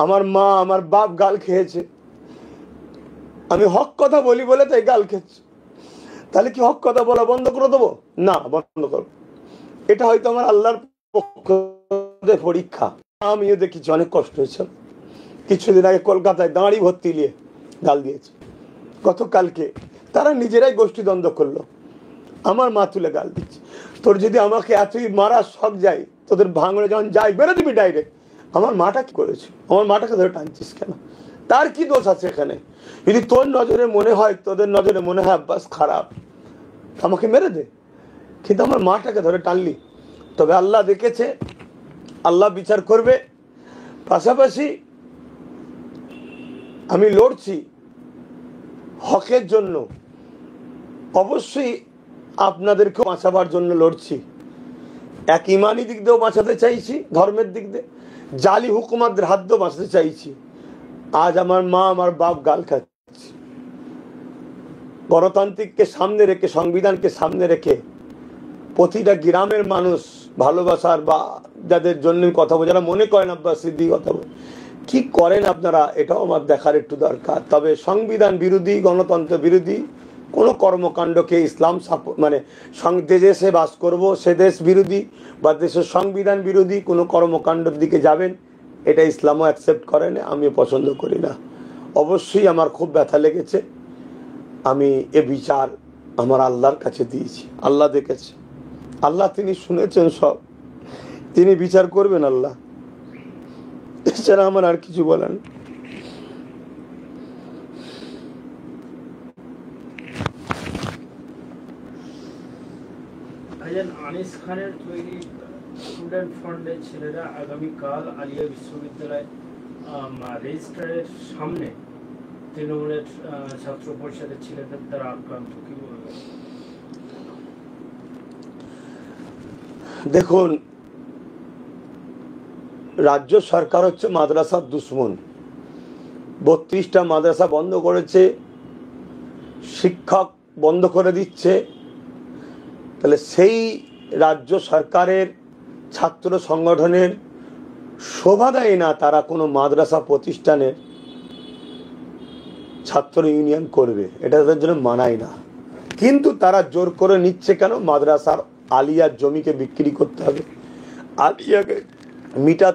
আমার মা আমার বাপ গাল খেয়েছে, আমি হক কথা বলি বলে তাই গাল খেয়েছে, তাহলে কি হক কথা বলা বন্ধ করে দেবো? না, বন্ধ করবো। এটা হয়তো আমার আল্লাহর পক্ষ থেকে পরীক্ষা। আমিও দেখেছি অনেক কষ্ট হয়েছে। কিছুদিন আগে কলকাতায় দাঁড়ি ভর্তি নিয়ে গাল দিয়েছে, গতকালকে তারা নিজেরাই গোষ্ঠী দ্বন্দ্ব করলো, আমার মা তুলে গাল দিচ্ছে। তোর যদি আমাকে এতই মারা শখ যায়, তোদের ভাঙড়ে যখন যাই বেরো দিবি ডাইরেক্ট। আমার মাটা কি করেছে? আমার মাটাকে ধরে টানছিস কেন? তার কি দোষ আছে এখানে? যদি তোর নজরে মনে হয়, তোদের নজরে মনে হয় বাস খারাপ, আমাকে মেরে দে, কিন্তু আমার মাটাকে ধরে টানলি। তবে আল্লাহ দেখেছে, আল্লাহ বিচার করবে। পাশাপাশি আমি লড়ছি হকের জন্য, অবশ্যই আপনাদেরকেও বাঁচাবার জন্য লড়ছি। এক ইমানি দিক দিয়েও বাঁচাতে চাইছি, ধর্মের দিক দিয়ে জালি হুকুমাতদের হাত দিয়েও বাঁচাতে চাইছি। আজ আমার মা আমার বাপ গাল খাচ্ছে। গণতান্ত্রিককে সামনে রেখে, সংবিধানকে সামনে রেখে প্রতিটা গ্রামের মানুষ ভালোবাসার বা যাদের জন্য কথা বলে, যারা মনে করেন আব্বাস সিদ্দিকী কথা বলে, কি করেন আপনারা এটাও আমার দেখার একটু দরকার। তবে সংবিধান বিরোধী, গণতন্ত্র বিরোধী কোনো কর্মকাণ্ডকে ইসলাম মানে দেশে বাস করব সে দেশ বিরোধী বা দেশের সংবিধান বিরোধী কোনো কর্মকাণ্ডের দিকে যাবেন, এটা ইসলামও অ্যাকসেপ্ট করে না, আমিও পছন্দ করি না। অবশ্যই আমার খুব ব্যথা লেগেছে। আমি এ বিচার আমার আল্লাহর কাছে দিয়েছি, আল্লাহ দেখেছে, আল্লাহ তিনি শুনেছেন সব, তিনি বিচার করবেন আল্লাহ। এছাড়া আমার আর কিছু বলার। আনিস খানের তৈরি স্টুডেন্ট ফ্রন্টের ছেলেরা আগামীকাল আলিয়া বিশ্ববিদ্যালয় রেজিস্ট্রারের সামনে তৃণমূলের ছাত্র পরিষদের ছেলেদের দ্বারা আক্রান্ত, কি বলবেন? দেখুন, রাজ্য সরকার হচ্ছে মাদ্রাসার দুশ্মন। 32টা মাদ্রাসা বন্ধ করেছে, শিক্ষক বন্ধ করে দিচ্ছে। তাহলে সেই রাজ্য সরকারের ছাত্র সংগঠনের শোভা দেয় না তারা কোনো মাদ্রাসা প্রতিষ্ঠানের ছাত্র ইউনিয়ন করবে, এটা তাদের জন্য মানায় না। কিন্তু তারা জোর করে নিচ্ছে কেন? মাদ্রাসার আলিয়ার জমিকে বিক্রি করতে হবে, আলিয়াকে মিটা